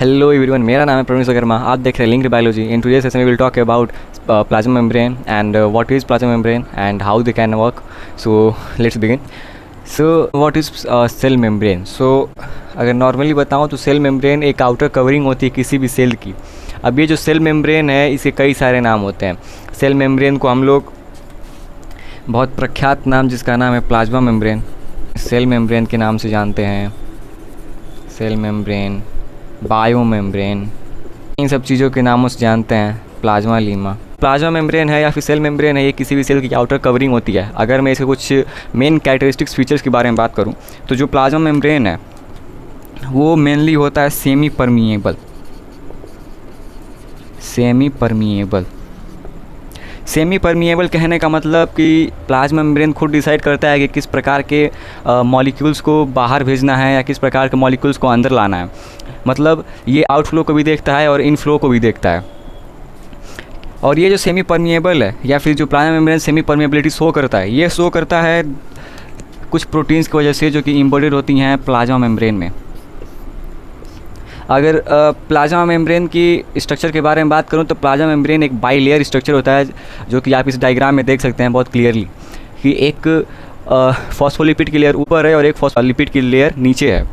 Hello everyone, मेरा नाम है प्रवीण शर्मा। आप देख रहे हैं linked biology. In today's session we will talk about plasma membrane and what is plasma membrane and how they can work. So let's begin. So what is cell membrane. So अगर normally बताऊं तो cell membrane एक outer covering होती है किसी भी cell की। अब ये जो सेल मेम्ब्रेन है इसके कई सारे नाम होते हैं। सेल मेम्ब्रेन को हम लोग बहुत प्रख्यात नाम जिसका नाम है प्लाज्मा मेम्ब्रेन, सेल मेम्ब्रेन के नाम से जानते हैं। सेल मेम्ब्रेन, बायो मेम्ब्रेन, इन सब चीज़ों के नामों से जानते हैं। प्लाज्मा लीमा, प्लाज्मा मेम्ब्रेन है या फिर सेल मेम्ब्रेन है, ये किसी भी सेल की आउटर कवरिंग होती है। अगर मैं इसके कुछ मेन कैरेक्टरिस्टिक्स फीचर्स के बारे में बात करूं तो जो प्लाज्मा मेम्ब्रेन है वो मेनली होता है सेमी परमिएबल। सेमी परमिएबल कहने का मतलब कि प्लाज्मा मेम्ब्रेन खुद डिसाइड करता है कि किस प्रकार के मॉलिक्यूल्स को बाहर भेजना है या किस प्रकार के मॉलिक्यूल्स को अंदर लाना है। मतलब ये आउटफ्लो को भी देखता है और इनफ्लो को भी देखता है। और ये जो सेमी परमिएबल है या फिर जो plasma membrane semi permeability show करता है, ये शो करता है कुछ प्रोटीन्स की वजह से जो कि इम्बॉडीड होती हैं प्लाज्मा मेम्ब्रेन में। अगर प्लाज्मा मेम्ब्रेन की स्ट्रक्चर के बारे में बात करूं तो प्लाज्मा मेम्ब्रेन एक बाई लेयर स्ट्रक्चर होता है, जो कि आप इस डायग्राम में देख सकते हैं बहुत क्लियरली कि एक फॉस्फोलिपिड की लेयर ऊपर है और एक फॉस्फोलिपिड की लेयर नीचे है।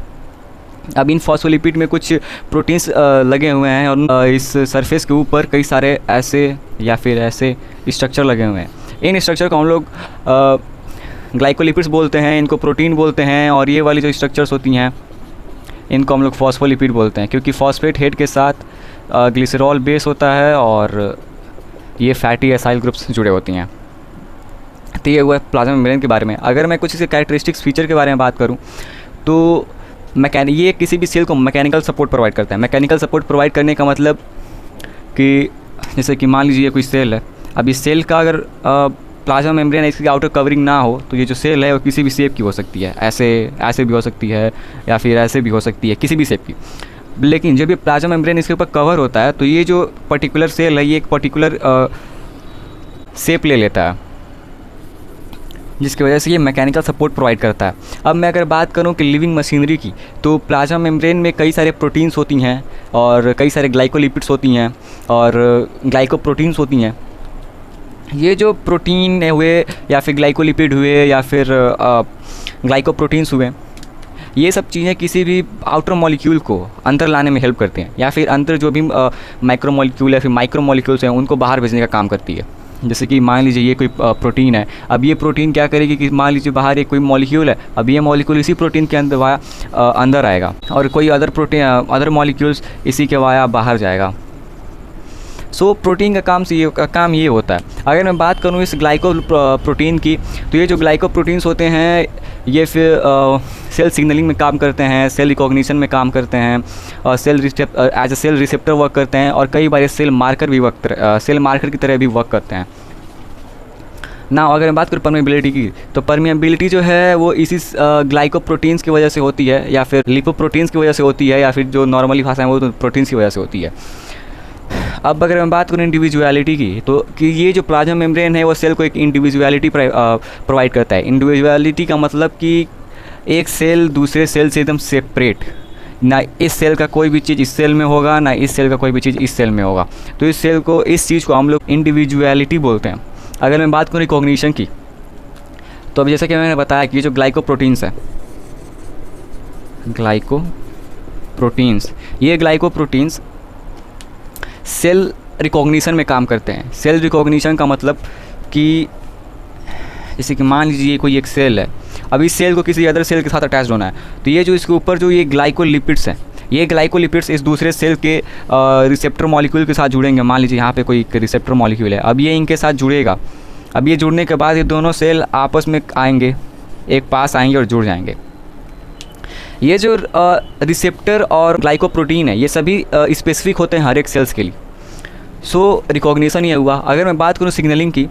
अब इन फॉस्फोलिपिड में कुछ प्रोटीन्स लगे हुए हैं और इस सरफेस के ऊपर कई सारे ऐसे या फिर ऐसे स्ट्रक्चर लगे हुए हैं। इन स्ट्रक्चर को हम लोग ग्लाइकोलिपिड्स बोलते हैं, इनको प्रोटीन बोलते हैं। और ये वाली जो स्ट्रक्चर्स होती हैं इनको हम लोग फॉस्फोलिपिड बोलते हैं, क्योंकि फॉस्फेट हेड के साथ ग्लिसरॉल बेस होता है और ये फैटी एसाइल ग्रुप्स जुड़े होती हैं। तो ये हुआ प्लाज्मा मेम्ब्रेन के बारे में। अगर मैं कुछ इसके कैरेक्टरिस्टिक्स फीचर के बारे में बात करूँ तो ये किसी भी सेल को मैकेनिकल सपोर्ट प्रोवाइड करता है। मैकेनिकल सपोर्ट प्रोवाइड करने का मतलब कि जैसे कि मान लीजिए कोई सेल है। अब इस सेल का अगर प्लाज्मा मेम्ब्रेन इसकी आउटर कवरिंग ना हो तो ये जो सेल है वो किसी भी शेप की हो सकती है, ऐसे भी हो सकती है या फिर ऐसे भी हो सकती है, किसी भी शेप की। लेकिन जब ये प्लाज्मा मेम्ब्रेन इसके ऊपर कवर होता है तो ये जो पर्टिकुलर सेल है ये एक पर्टिकुलर शेप ले लेता है, जिसकी वजह से ये मैकेनिकल सपोर्ट प्रोवाइड करता है। अब मैं अगर बात करूं कि लिविंग मशीनरी की, तो प्लाज्मा मेम्ब्रेन में कई सारे प्रोटीन्स होती हैं और कई सारे ग्लाइकोलिपिड्स होती हैं और ग्लाइकोप्रोटीन्स होती हैं। ये जो प्रोटीन हुए या फिर ग्लाइकोलिपिड हुए या फिर ग्लाइकोप्रोटीन्स हुए, ये सब चीज़ें किसी भी आउटर मॉलिक्यूल को अंदर लाने में हेल्प करते हैं या फिर अंदर जो भी माइक्रो मॉलिक्यूल या फिर माइक्रो मॉलिक्यूल्स हैं उनको बाहर भेजने का काम करती है। जैसे कि मान लीजिए ये कोई प्रोटीन है। अब ये प्रोटीन क्या करेगी कि मान लीजिए बाहर एक कोई मॉलिक्यूल है, अब ये मॉलिक्यूल इसी प्रोटीन के अंदर आएगा और कोई अदर मॉलिक्यूल्स इसी के वाया बाहर जाएगा। सो प्रोटीन का काम ये होता है। अगर मैं बात करूँ इस ग्लाइको प्रोटीन की, तो ये जो ग्लाइको प्रोटीन्स होते हैं ये फिर सेल सिग्नलिंग में काम करते हैं, सेल रिकॉग्निशन में काम करते हैं और as a cell receptor work करते हैं और कई बार सेल मार्कर की तरह भी वर्क करते हैं ना। अगर मैं बात करूँ परमेबिलिटी की, तो परमेबिलिटी जो है वो इसी ग्लाइकोप्रोटीन्स की वजह से होती है या फिर लिपोप्रोटीन्स की वजह से होती है या फिर जो नॉर्मली भाषा है वो तो प्रोटीन्स की वजह से होती है। अब अगर मैं बात करूँ इंडिविजुअलिटी की, तो कि ये जो प्लाज्मा मेम्ब्रेन है वो सेल को एक इंडिविजुअलिटी प्रोवाइड करता है। इंडिविजुअलिटी का मतलब कि एक सेल दूसरे सेल से एकदम सेपरेट, ना इस सेल का कोई भी चीज़ इस सेल में होगा ना इस सेल का कोई भी चीज़ इस सेल में होगा। तो इस चीज़ को हम लोग इंडिविजुअलिटी बोलते हैं। अगर मैं बात करूँ रिकॉग्निशन की, तो अब जैसा कि मैंने बताया कि ये जो ग्लाइकोप्रोटीन्स है, ये ग्लाइकोप्रोटीन्स सेल रिकॉग्निशन में काम करते हैं। सेल रिकॉग्निशन का मतलब कि जैसे कि मान लीजिए कोई एक सेल है, अब इस सेल को किसी अदर सेल के साथ अटैच होना है, तो ये जो इसके ऊपर जो ये ग्लाइकोलिपिड्स हैं, ये ग्लाइकोलिपिड्स इस दूसरे सेल के रिसेप्टर मॉलिक्यूल के साथ जुड़ेंगे। मान लीजिए यहाँ पे कोई रिसेप्टर मॉलिक्यूल है, अब ये इनके साथ जुड़ेगा। अब ये जुड़ने के बाद ये दोनों सेल आपस में आएंगे, एक पास आएंगे और जुड़ जाएंगे। ये जो रिसेप्टर और ग्लाइकोप्रोटीन है ये सभी स्पेसिफिक होते हैं हर एक सेल्स के लिए। सो रिकॉग्निशन ये हुआ। अगर मैं बात करूँ सिग्नलिंग की,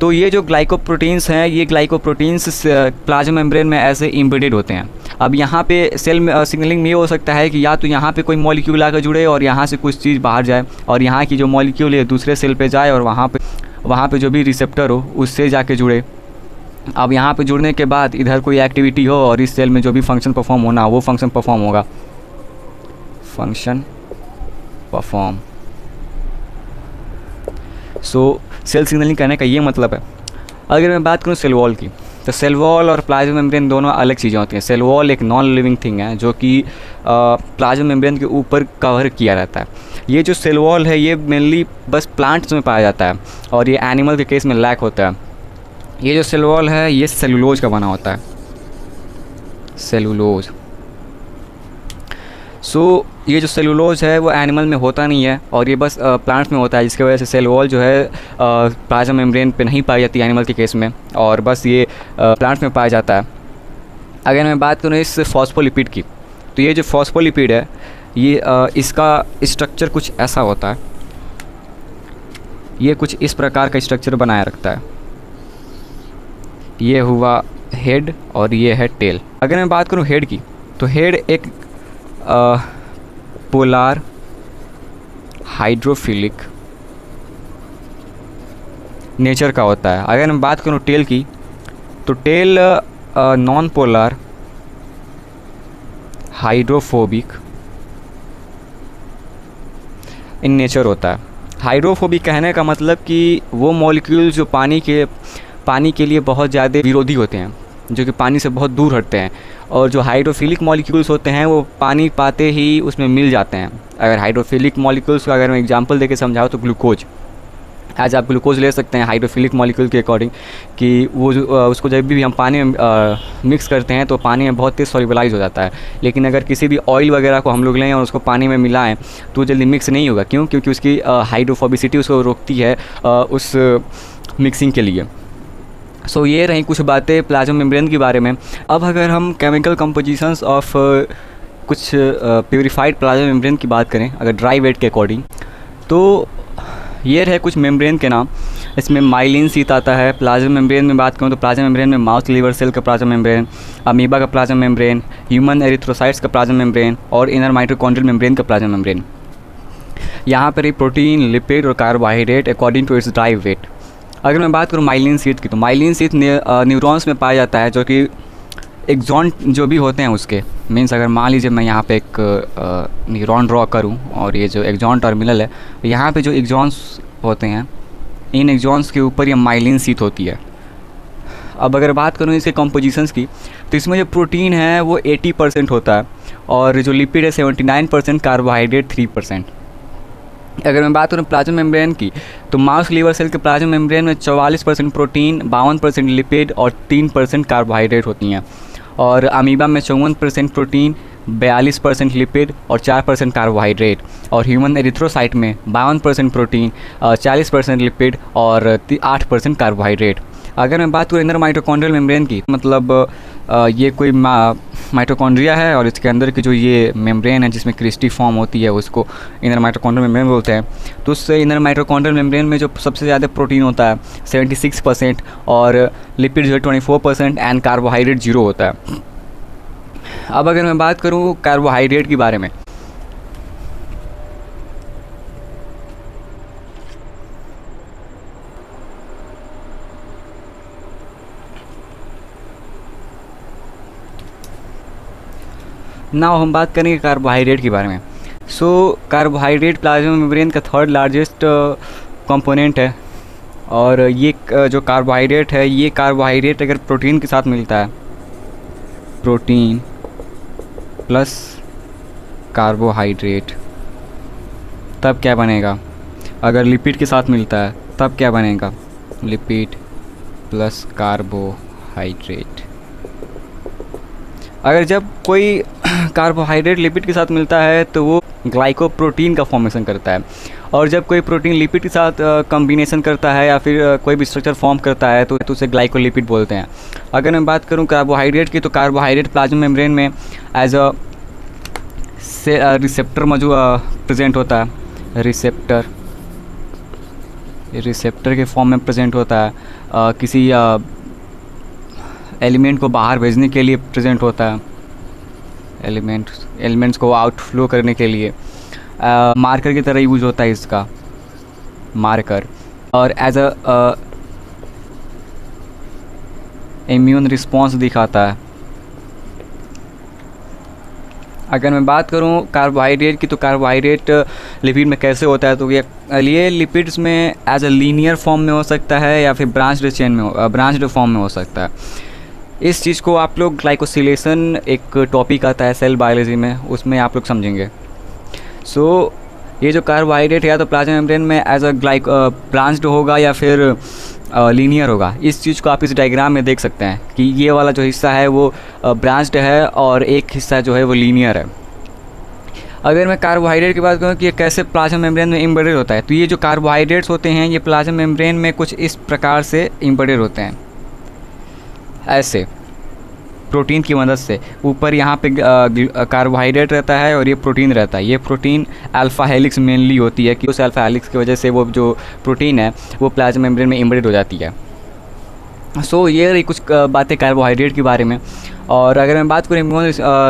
तो ये जो ग्लाइकोप्रोटीन्स हैं ये ग्लाइकोप्रोटीन्स प्लाज्मा मेम्ब्रेन में ऐसे इम्बेडेड होते हैं। अब यहाँ पे सेल में सिग्नलिंग में ये हो सकता है कि या तो यहाँ पे कोई मॉलिक्यूल आकर जुड़े और यहाँ से कुछ चीज़ बाहर जाए और यहाँ की जो मॉलिक्यूल है दूसरे सेल पे जाए और वहाँ पे जो भी रिसेप्टर हो उससे जाके जुड़े। अब यहाँ पे जुड़ने के बाद इधर कोई एक्टिविटी हो और इस सेल में जो भी फंक्शन परफॉर्म होना वो फंक्शन परफॉर्म होगा। Function perform. So cell signalling करने का ये मतलब है। अगर मैं बात करूँ सेल वॉल की, तो सेल वॉल और प्लाज्मा मेम्ब्रेन दोनों अलग चीज़ें होती हैं। सेल वॉल एक नॉन लिविंग थिंग है जो कि प्लाज्मा मेम्ब्रेन के ऊपर कवर किया रहता है। ये जो सेल वॉल है ये मेनली बस प्लांट्स में पाया जाता है और ये एनिमल के केस में लैक होता है। ये जो सेल वॉल है ये सेलुलोज का बना होता है, सेलुलोज। सो ये जो सेलुलोज है वो एनिमल में होता नहीं है और ये बस प्लांट्स में होता है, जिसकी वजह से सेल वॉल जो है प्लाज्मा मेम्ब्रेन पे नहीं पाई जाती एनिमल के केस में, और बस ये प्लांट्स में पाया जाता है। अगर मैं बात करूँ इस फॉस्फोलिपिड की, तो ये जो फॉस्फोलिपिड है ये इसका स्ट्रक्चर कुछ ऐसा होता है। ये कुछ इस प्रकार का स्ट्रक्चर बनाए रखता है। ये हुआ हेड और ये है टेल। अगर मैं बात करूँ हेड की, तो हेड एक पोलार हाइड्रोफिलिक नेचर का होता है। अगर मैं बात करूँ टेल की, तो tail non polar hydrophobic in nature होता है। हाइड्रोफोबिक कहने का मतलब कि वो मॉलिक्यूल्स जो पानी के लिए बहुत ज़्यादा विरोधी होते हैं, जो कि पानी से बहुत दूर हटते हैं, और जो हाइड्रोफिलिक मॉलिक्यूल्स होते हैं वो पानी पाते ही उसमें मिल जाते हैं। अगर हाइड्रोफिलिक मॉलिक्यूल्स का अगर मैं एग्जांपल देके समझाऊँ तो ग्लूकोज, आज आप ग्लूकोज ले सकते हैं हाइड्रोफिलिक मॉलिक्यूल के अकॉर्डिंग, कि वो जो उसको जब भी हम पानी में मिक्स करते हैं तो पानी में बहुत तेज़ सॉल्युबलाइज हो जाता है। लेकिन अगर किसी भी ऑयल वगैरह को हम लोग लें और उसको पानी में मिलाएं तो जल्दी मिक्स नहीं होगा। क्यों? क्योंकि उसकी हाइड्रोफोबिसिटी उसको रोकती है उस मिक्सिंग के लिए। सो ये रही कुछ बातें प्लाज्मा मेम्ब्रेन के बारे में। अब अगर हम केमिकल कंपोजिशंस ऑफ कुछ प्यूरिफाइड प्लाज्मा मेम्ब्रेन की बात करें अगर ड्राई वेट के अकॉर्डिंग, तो ये रहे कुछ मेम्ब्रेन के नाम। इसमें माइलिन शीट आता है। प्लाज्मा मेम्ब्रेन में बात करूँ तो प्लाज्मा मेम्ब्रेन में माउस लीवर सेल का प्लाज्मा मेम्ब्रेन, अमीबा का प्लाज्मा मेम्ब्रेन, ह्यूमन एरिथ्रोसाइट्स का प्लाज्मा मेम्ब्रेन और इनर माइटोकॉन्ड्रियल मेम्ब्रेन का प्लाज्मा मेम्ब्रेन। यहाँ पर ही प्रोटीन, लिपिड और carbohydrate according to its dry weight. अगर मैं बात करूँ माइलिन शीट की, तो माइलिन शीट न्यूरॉन्स में पाया जाता है, जो कि एक्सॉन जो भी होते हैं उसके मीन्स, अगर मान लीजिए मैं यहाँ पे एक न्यूरॉन ड्रॉ करूँ और ये जो एक्सॉन टर्मिनल है, यहाँ पे जो एक्सॉन्स होते हैं इन एक्सॉन्स के ऊपर ये माइलिन शीट होती है। अब अगर बात करूँ इसके कंपोजिशंस की, तो इसमें जो प्रोटीन है वो 80% होता है और जो लिपिड है 79%, कार्बोहाइड्रेट 3%। अगर मैं बात करूँ प्लाज्मा मेम्ब्रेन की, तो माउस लीवर सेल के प्लाज्मा मेम्ब्रेन में 44% प्रोटीन, 52% लिपिड और 3% कार्बोहाइड्रेट होती हैं। और अमीबा में 54% प्रोटीन, 42% लिपिड और 4% कार्बोहाइड्रेट। और ह्यूमन एरिथ्रोसाइट में 52% प्रोटीन, 40% लिपिड और 8% कार्बोहाइड्रेट। अगर मैं बात करूँ इनर माइटोकॉन्ड्रियल मेम्ब्रेन की, मतलब ये कोई माइटोकॉन्ड्रिया है और इसके अंदर की जो ये मेम्ब्रेन है जिसमें क्रिस्टी फॉर्म होती है उसको इनर माइटोकॉन्ड्रियल मेम्ब्रेन बोलते हैं। तो उससे इनर माइटोकॉन्ड्रियल मेम्ब्रेन में जो सबसे ज़्यादा प्रोटीन होता है 76% और लिपिड जो है 24% एंड कार्बोहाइड्रेट 0 होता है। अब अगर मैं बात करूँ कार्बोहाइड्रेट के बारे में, नाउ हम बात करेंगे कार्बोहाइड्रेट के बारे में। सो कार्बोहाइड्रेट प्लाज्मा मेम्ब्रेन का थर्ड लार्जेस्ट कंपोनेंट है और ये जो कार्बोहाइड्रेट है ये कार्बोहाइड्रेट अगर प्रोटीन के साथ मिलता है, प्रोटीन प्लस कार्बोहाइड्रेट, तब क्या बनेगा? अगर लिपिड के साथ मिलता है तब क्या बनेगा? Lipid plus carbohydrate. अगर जब कोई कार्बोहाइड्रेट लिपिड के साथ मिलता है तो वो ग्लाइकोप्रोटीन का फॉर्मेशन करता है, और जब कोई प्रोटीन लिपिड के साथ कॉम्बिनेशन करता है या फिर कोई भी स्ट्रक्चर फॉर्म करता है तो उसे ग्लाइकोलिपिड बोलते हैं। अगर मैं बात करूं कार्बोहाइड्रेट की, तो कार्बोहाइड्रेट प्लाज्मा मेम्ब्रेन में एज अ रिसेप्टर मौजूद प्रेजेंट होता है। रिसेप्टर के फॉर्म में प्रेजेंट होता है, किसी एलिमेंट को बाहर भेजने के लिए प्रेजेंट होता है, एलिमेंट्स को आउटफ्लो करने के लिए मार्कर की तरह यूज होता है इसका, मार्कर। और एज अ इम्यून रिस्पॉन्स दिखाता है, अगर मैं बात करूं कार्बोहाइड्रेट की, तो कार्बोहाइड्रेट लिपिड में कैसे होता है, तो ये लिपिड्स में एज अ लीनियर फॉर्म में हो सकता है या फिर ब्रांच्ड फॉर्म में हो सकता है। इस चीज़ को आप लोग ग्लाइकोसिलेशन एक टॉपिक आता है सेल बायोलॉजी में, उसमें आप लोग समझेंगे। सो ये जो कार्बोहाइड्रेट है या तो प्लाज्मा मेम्ब्रेन में एज अ ब्रांच्ड होगा या फिर लीनियर होगा। इस चीज़ को आप इस डायग्राम में देख सकते हैं कि ये वाला जो हिस्सा है वो ब्रांच्ड है और एक हिस्सा जो है वो लीनियर है। अगर मैं कार्बोहाइड्रेट की बात करूँ कि ये कैसे प्लाज्मा मेम्ब्रेन में एम्बेडेड होता है, तो ये जो कार्बोहाइड्रेट्स होते हैं ये प्लाज्मा मेम्ब्रेन में कुछ इस प्रकार से एम्बेडेड होते हैं, ऐसे प्रोटीन की मदद से। ऊपर यहाँ पे कार्बोहाइड्रेट रहता है और ये प्रोटीन रहता है। ये प्रोटीन अल्फ़ा हेलिक्स मेनली होती है कि उस अल्फ़ा हेलिक्स की वजह से वो जो प्रोटीन है वो प्लाज्मा मेम्ब्रेन में एम्बेडेड हो जाती है। सो ये रही कुछ बातें कार्बोहाइड्रेट के बारे में। और अगर मैं बात करूँ इम्यून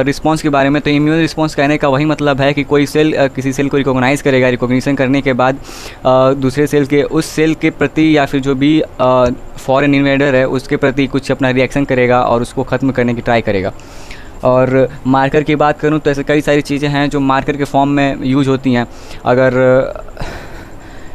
रिस्पॉन्स के बारे में, तो इम्यून रिस्पॉन्स कहने का वही मतलब है कि कोई सेल किसी सेल को रिकॉग्नाइज़ करेगा, रिकॉग्निशन करने के बाद दूसरे सेल के उस सेल के प्रति या फिर जो भी फॉरेन इन्वेडर है उसके प्रति कुछ अपना रिएक्शन करेगा और उसको ख़त्म करने की ट्राई करेगा। और मार्कर की बात करूँ तो ऐसे कई सारी चीज़ें हैं जो मार्कर के फॉर्म में यूज़ होती हैं। अगर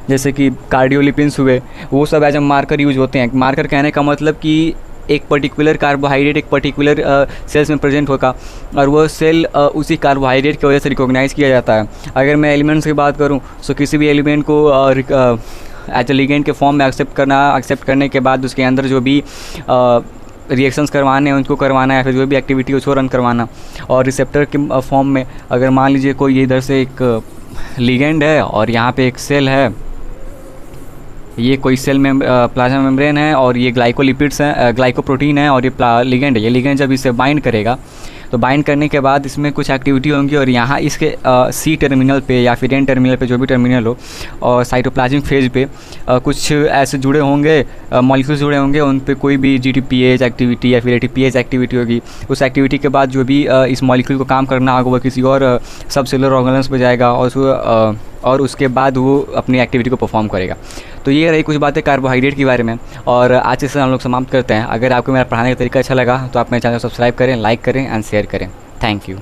जैसे कि कार्डियोलिपिन्स हुए, वो सब एज ए मार्कर यूज होते हैं। मार्कर कहने का मतलब कि एक पर्टिकुलर कार्बोहाइड्रेट एक पर्टिकुलर सेल्स में प्रेजेंट होगा और वो सेल उसी कार्बोहाइड्रेट की वजह से रिकॉग्नाइज़ किया जाता है। अगर मैं एलिमेंट्स की बात करूँ तो किसी भी एलिमेंट को एज ए लिगेंड के फॉर्म में एक्सेप्ट करने के बाद उसके अंदर जो भी रिएक्शंस करवाने हैं उनको करवाना, या फिर जो भी एक्टिविटी उसको रन करवाना। और रिसेप्टर के फॉर्म में अगर मान लीजिए कोई इधर से एक लिगेंड है और यहाँ पे एक सेल है, ये कोई सेल में प्लाज्मा मेम्ब्रेन है और ये ग्लाइकोलिपिड्स हैं, ग्लाइकोप्रोटीन है और ये लिगेंड है। ये लिगेंड जब इसे बाइंड करेगा तो बाइंड करने के बाद इसमें कुछ एक्टिविटी होंगी और यहाँ इसके सी टर्मिनल पे या फिर एन टर्मिनल पे, जो भी टर्मिनल हो, और साइटोप्लाज्मिक फेज पे कुछ ऐसे जुड़े होंगे मॉलिक्यूल्स जुड़े होंगे, उन पे कोई भी जीटीपीएच एक्टिविटी या फिर एटीपीएच एक्टिविटी होगी। उस एक्टिविटी के बाद जो भी इस मॉलिक्यूल को काम करना होगा वो किसी और सब सेलुलर ऑर्गेनेल्स पे जाएगा और उसके बाद वो अपनी एक्टिविटी को परफॉर्म करेगा। तो ये रही कुछ बातें कार्बोहाइड्रेट के बारे में। और आज से हम लोग समाप्त करते हैं। अगर आपको मेरा पढ़ाने का तरीका अच्छा लगा तो आप मेरे चैनल को सब्सक्राइब करें, लाइक करें एंड शेयर करें। Thank you.